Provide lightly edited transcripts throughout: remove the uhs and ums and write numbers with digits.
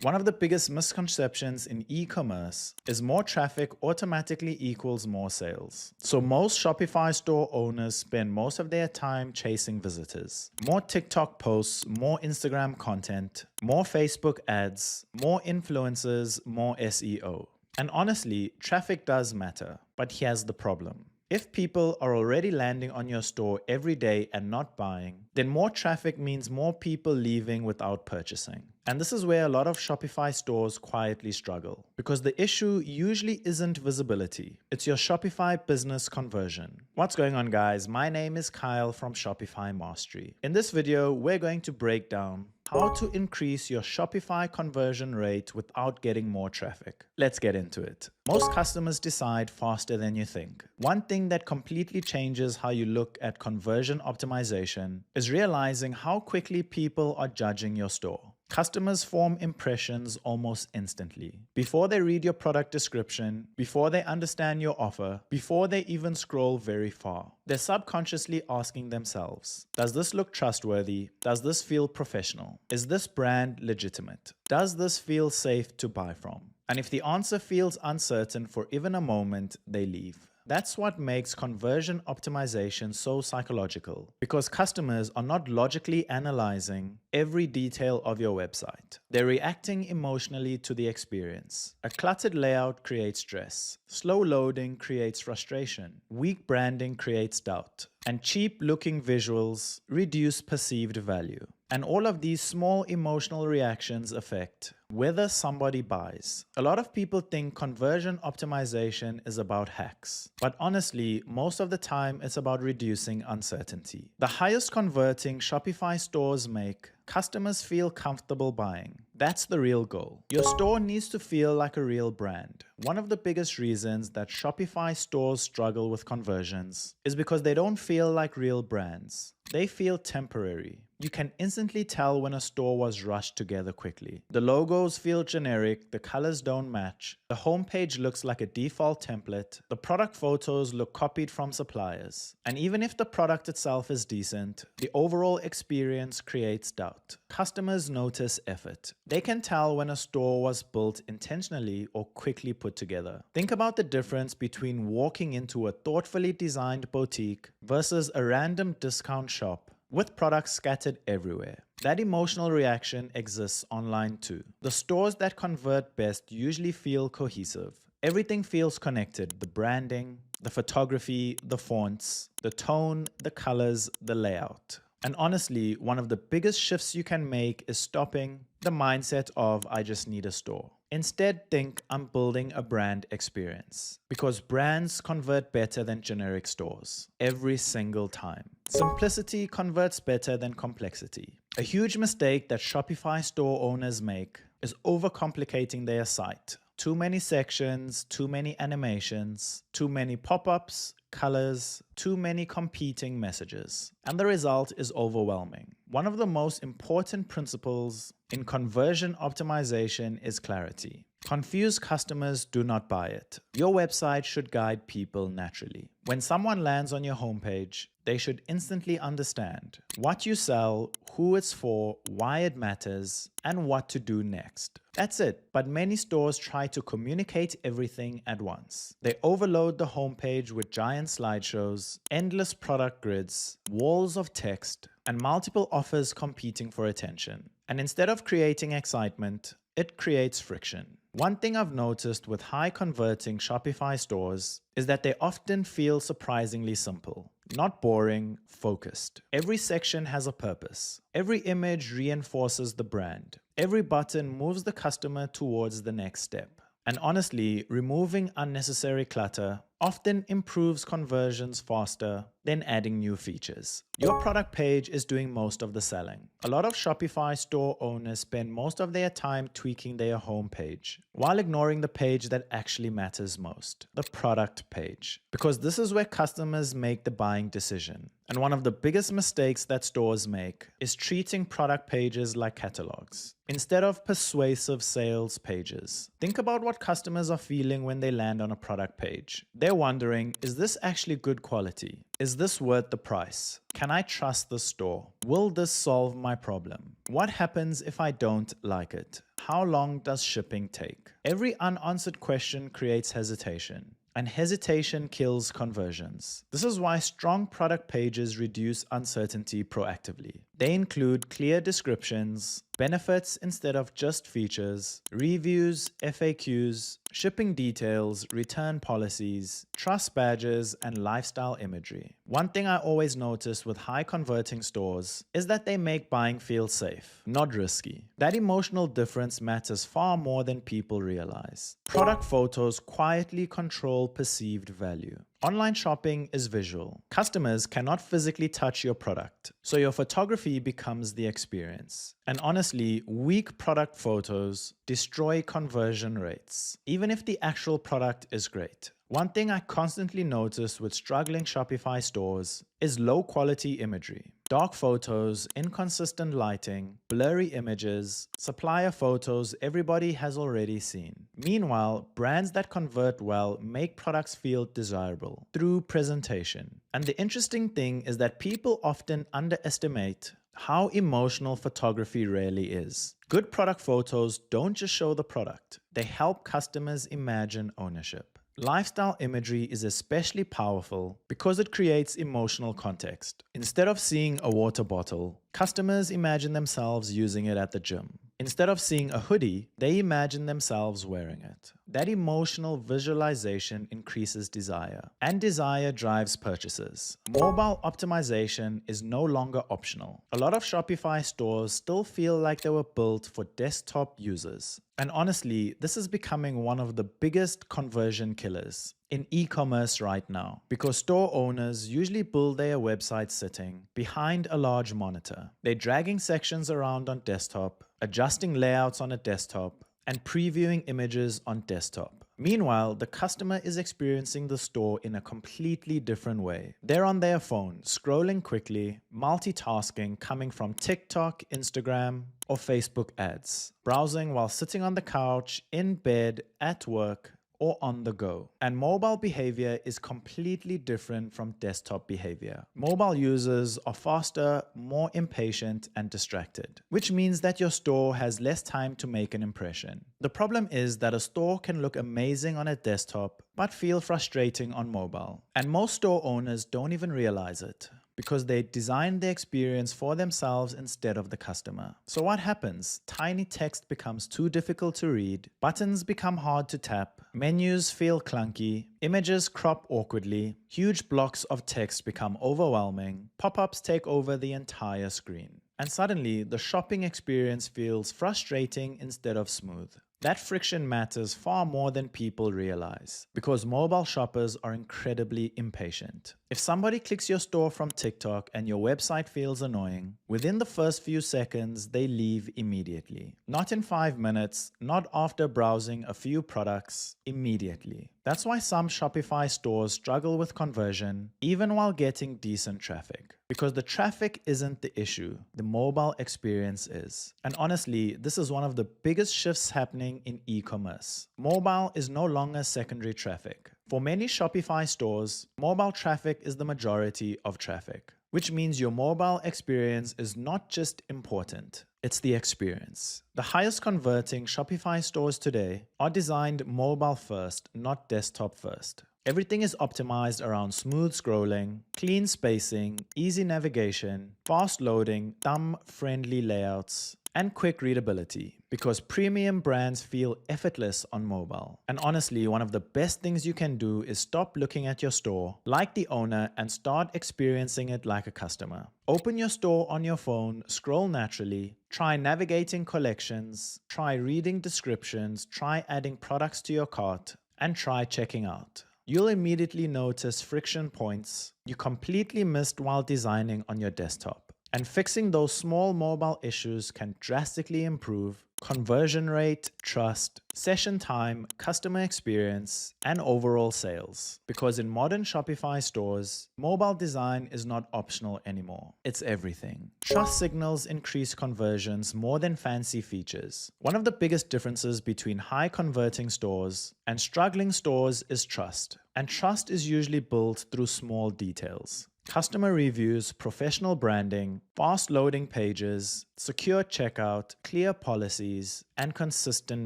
One of the biggest misconceptions in e-commerce is more traffic automatically equals more sales. So most Shopify store owners spend most of their time chasing visitors. More TikTok posts, more Instagram content, more Facebook ads, more influencers, more SEO. And honestly, traffic does matter, but here's the problem. If people are already landing on your store every day and not buying, then more traffic means more people leaving without purchasing. And this is where a lot of Shopify stores quietly struggle, because the issue usually isn't visibility, it's your Shopify business conversion. What's going on, guys? My name is Kyle from Shopify Mastery. In this video, we're going to break down how to increase your Shopify conversion rate without getting more traffic. Let's get into it. Most customers decide faster than you think. One thing that completely changes how you look at conversion optimization is realizing how quickly people are judging your store. Customers form impressions almost instantly. Before they read your product description, before they understand your offer, before they even scroll very far, they're subconsciously asking themselves, does this look trustworthy? Does this feel professional? Is this brand legitimate? Does this feel safe to buy from? And if the answer feels uncertain for even a moment, they leave. That's what makes conversion optimization so psychological, because customers are not logically analyzing every detail of your website. They're reacting emotionally to the experience. A cluttered layout creates stress. Slow loading creates frustration. Weak branding creates doubt. And cheap-looking visuals reduce perceived value. And all of these small emotional reactions affect whether somebody buys. A lot of people think conversion optimization is about hacks, but honestly, most of the time it's about reducing uncertainty. The highest converting Shopify stores make customers feel comfortable buying. That's the real goal. Your store needs to feel like a real brand. One of the biggest reasons that Shopify stores struggle with conversions is because they don't feel like real brands. They feel temporary. You can instantly tell when a store was rushed together quickly. The logos feel generic, the colors don't match, the homepage looks like a default template, the product photos look copied from suppliers. And even if the product itself is decent, the overall experience creates doubt. Customers notice effort. They can tell when a store was built intentionally or quickly put together. Think about the difference between walking into a thoughtfully designed boutique versus a random discount shop with products scattered everywhere. That emotional reaction exists online too. The stores that convert best usually feel cohesive. Everything feels connected: the branding, the photography, the fonts, the tone, the colors, the layout. And honestly, one of the biggest shifts you can make is stopping the mindset of "I just need a store." Instead, think, I'm building a brand experience. Because brands convert better than generic stores, every single time. Simplicity converts better than complexity. A huge mistake that Shopify store owners make is overcomplicating their site. Too many sections, too many animations, too many pop-ups, colors, too many competing messages. And the result is overwhelming. One of the most important principles in conversion optimization is clarity. Confused customers do not buy it. Your website should guide people naturally. When someone lands on your homepage, they should instantly understand what you sell, who it's for, why it matters, and what to do next. That's it. But many stores try to communicate everything at once. They overload the homepage with giant slideshows, endless product grids, walls of text, and multiple offers competing for attention. And instead of creating excitement, it creates friction. One thing I've noticed with high converting Shopify stores is that they often feel surprisingly simple. Not boring, focused. Every section has a purpose. Every image reinforces the brand. Every button moves the customer towards the next step. And honestly, removing unnecessary clutter often improves conversions faster than adding new features. Your product page is doing most of the selling. A lot of Shopify store owners spend most of their time tweaking their homepage, while ignoring the page that actually matters most, the product page. Because this is where customers make the buying decision. And one of the biggest mistakes that stores make is treating product pages like catalogs instead of persuasive sales pages. Think about what customers are feeling when they land on a product page. They're wondering, is this actually good quality? Is this worth the price? Can I trust the store? Will this solve my problem? What happens if I don't like it? How long does shipping take? Every unanswered question creates hesitation, and hesitation kills conversions. This is why strong product pages reduce uncertainty proactively. They include clear descriptions, benefits instead of just features, reviews, FAQs, shipping details, return policies, trust badges, and lifestyle imagery. One thing I always notice with high converting stores is that they make buying feel safe, not risky. That emotional difference matters far more than people realize. Product photos quietly control perceived value. Online shopping is visual. Customers cannot physically touch your product, so your photography becomes the experience. And honestly, weak product photos destroy conversion rates, even if the actual product is great. One thing I constantly notice with struggling Shopify stores is low quality imagery. Dark photos, inconsistent lighting, blurry images, supplier photos everybody has already seen. Meanwhile, brands that convert well make products feel desirable through presentation. And the interesting thing is that people often underestimate how emotional photography really is. Good product photos don't just show the product, they help customers imagine ownership. Lifestyle imagery is especially powerful because it creates emotional context. Instead of seeing a water bottle, customers imagine themselves using it at the gym. Instead of seeing a hoodie, they imagine themselves wearing it. That emotional visualization increases desire, and desire drives purchases. Mobile optimization is no longer optional. A lot of Shopify stores still feel like they were built for desktop users. And honestly, this is becoming one of the biggest conversion killers in e-commerce right now, because store owners usually build their website sitting behind a large monitor. They're dragging sections around on desktop, adjusting layouts on a desktop, and previewing images on desktop. Meanwhile, the customer is experiencing the store in a completely different way. They're on their phone, scrolling quickly, multitasking, coming from TikTok, Instagram, or Facebook ads, browsing while sitting on the couch, in bed, at work, or on the go. And mobile behavior is completely different from desktop behavior. Mobile users are faster, more impatient, and distracted, which means that your store has less time to make an impression. The problem is that a store can look amazing on a desktop, but feel frustrating on mobile. And most store owners don't even realize it, because they designed the experience for themselves instead of the customer. So what happens? Tiny text becomes too difficult to read, buttons become hard to tap, menus feel clunky, images crop awkwardly, huge blocks of text become overwhelming, pop-ups take over the entire screen. And suddenly, the shopping experience feels frustrating instead of smooth. That friction matters far more than people realize, because mobile shoppers are incredibly impatient. If somebody clicks your store from TikTok and your website feels annoying, within the first few seconds, they leave immediately. Not in 5 minutes, not after browsing a few products, immediately. That's why some Shopify stores struggle with conversion, even while getting decent traffic. Because the traffic isn't the issue, the mobile experience is. And honestly, this is one of the biggest shifts happening in e-commerce. Mobile is no longer secondary traffic. For many Shopify stores, mobile traffic is the majority of traffic, which means your mobile experience is not just important, it's the experience. The highest converting Shopify stores today are designed mobile first, not desktop first. Everything is optimized around smooth scrolling, clean spacing, easy navigation, fast loading, thumb-friendly layouts, and quick readability, because premium brands feel effortless on mobile. And honestly, one of the best things you can do is stop looking at your store like the owner and start experiencing it like a customer. Open your store on your phone, scroll naturally, try navigating collections, try reading descriptions, try adding products to your cart, and try checking out. You'll immediately notice friction points you completely missed while designing on your desktop. And fixing those small mobile issues can drastically improve conversion rate, trust, session time, customer experience, and overall sales. Because in modern Shopify stores, mobile design is not optional anymore. It's everything. Trust signals increase conversions more than fancy features. One of the biggest differences between high converting stores and struggling stores is trust. And trust is usually built through small details. Customer reviews, professional branding, fast loading pages, secure checkout, clear policies, and consistent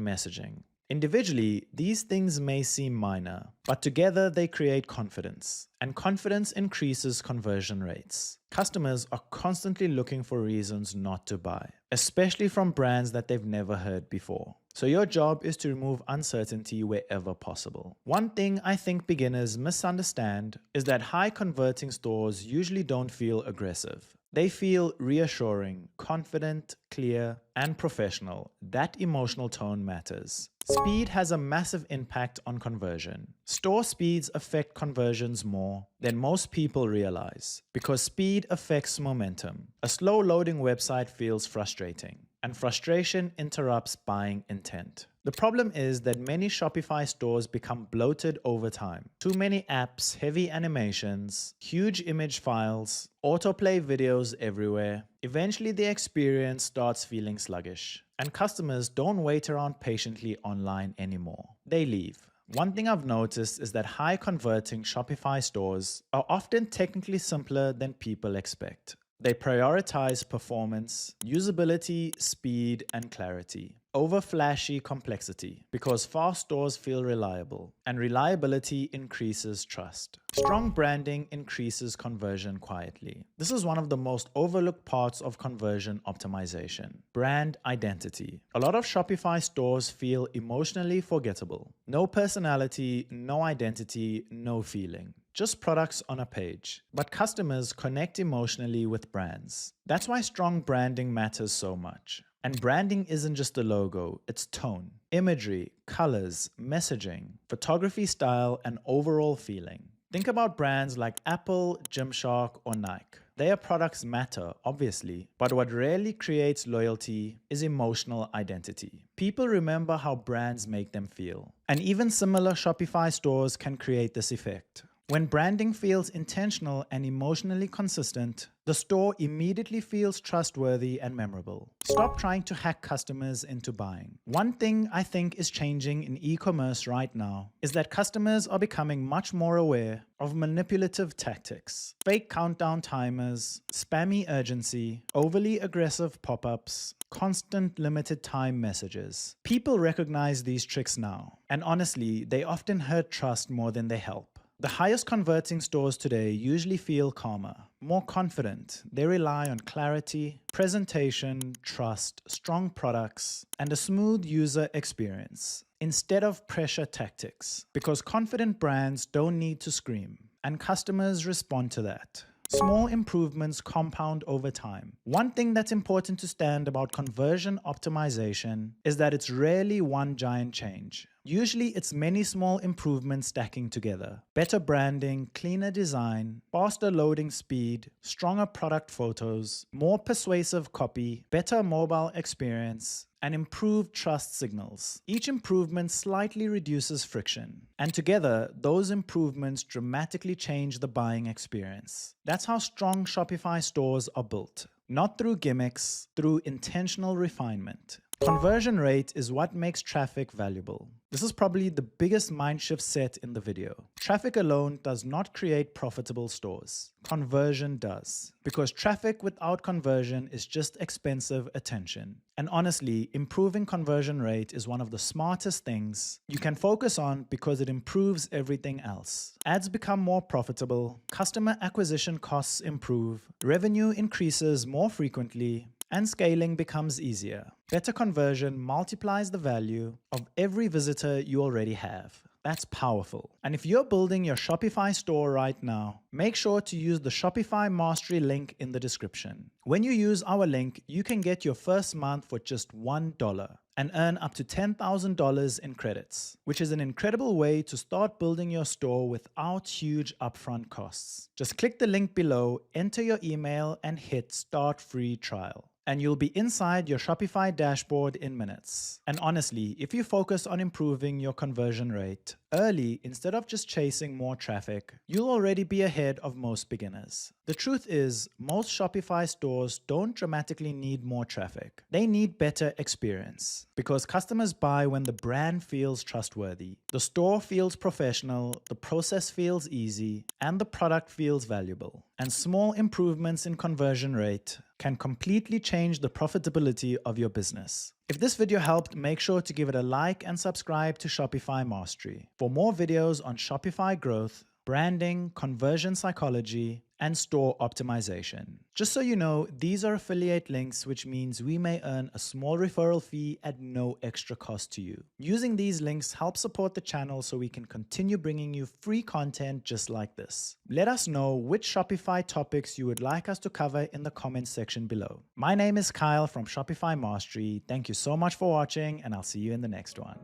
messaging. Individually, these things may seem minor, but together they create confidence, and confidence increases conversion rates. Customers are constantly looking for reasons not to buy, especially from brands that they've never heard before. So your job is to remove uncertainty wherever possible. One thing I think beginners misunderstand is that high converting stores usually don't feel aggressive. They feel reassuring, confident, clear, and professional. That emotional tone matters. Speed has a massive impact on conversion. Store speeds affect conversions more than most people realize because speed affects momentum. A slow loading website feels frustrating, and frustration interrupts buying intent. The problem is that many Shopify stores become bloated over time. Too many apps, heavy animations, huge image files, autoplay videos everywhere. Eventually the experience starts feeling sluggish, and customers don't wait around patiently online anymore. They leave. One thing I've noticed is that high converting Shopify stores are often technically simpler than people expect. They prioritize performance, usability, speed, and clarity over flashy complexity because fast stores feel reliable, and reliability increases trust. Strong branding increases conversion quietly. This is one of the most overlooked parts of conversion optimization: brand identity. A lot of Shopify stores feel emotionally forgettable. No personality, no identity, no feeling. Just products on a page. But customers connect emotionally with brands. That's why strong branding matters so much. And branding isn't just a logo, it's tone, imagery, colors, messaging, photography style, and overall feeling. Think about brands like Apple, Gymshark, or Nike. Their products matter, obviously, but what rarely creates loyalty is emotional identity. People remember how brands make them feel. And even similar Shopify stores can create this effect. When branding feels intentional and emotionally consistent, the store immediately feels trustworthy and memorable. Stop trying to hack customers into buying. One thing I think is changing in e-commerce right now is that customers are becoming much more aware of manipulative tactics. Fake countdown timers, spammy urgency, overly aggressive pop-ups, constant limited time messages. People recognize these tricks now, and honestly, they often hurt trust more than they help. The highest converting stores today usually feel calmer, more confident. They rely on clarity, presentation, trust, strong products, and a smooth user experience instead of pressure tactics, because confident brands don't need to scream, and customers respond to that. Small improvements compound over time. One thing that's important to stand about conversion optimization is that it's rarely one giant change. Usually it's many small improvements stacking together. Better branding, cleaner design, faster loading speed, stronger product photos, more persuasive copy, better mobile experience, and improved trust signals. Each improvement slightly reduces friction, and together, those improvements dramatically change the buying experience. That's how strong Shopify stores are built. Not through gimmicks, through intentional refinement. Conversion rate is what makes traffic valuable. This is probably the biggest mindshift set in the video. Traffic alone does not create profitable stores. Conversion does. Because traffic without conversion is just expensive attention. And honestly, improving conversion rate is one of the smartest things you can focus on because it improves everything else. Ads become more profitable, customer acquisition costs improve, revenue increases more frequently, and scaling becomes easier. Better conversion multiplies the value of every visitor you already have. That's powerful. And if you're building your Shopify store right now, make sure to use the Shopify Mastery link in the description. When you use our link, you can get your first month for just $1 and earn up to $10,000 in credits, which is an incredible way to start building your store without huge upfront costs. Just click the link below, enter your email, and hit Start Free Trial. and you'll be inside your Shopify dashboard in minutes. And honestly, if you focus on improving your conversion rate early instead of just chasing more traffic, you'll already be ahead of most beginners. The truth is, most Shopify stores don't dramatically need more traffic. They need better experience because customers buy when the brand feels trustworthy, the store feels professional, the process feels easy, and the product feels valuable. And small improvements in conversion rate can completely change the profitability of your business. If this video helped, make sure to give it a like and subscribe to Shopify Mastery for more videos on Shopify growth, branding, conversion psychology, and store optimization. Just so you know, these are affiliate links, which means we may earn a small referral fee at no extra cost to you. Using these links helps support the channel so we can continue bringing you free content just like this. Let us know which Shopify topics you would like us to cover in the comments section below. My name is Kyle from Shopify Mastery. Thank you so much for watching, and I'll see you in the next one.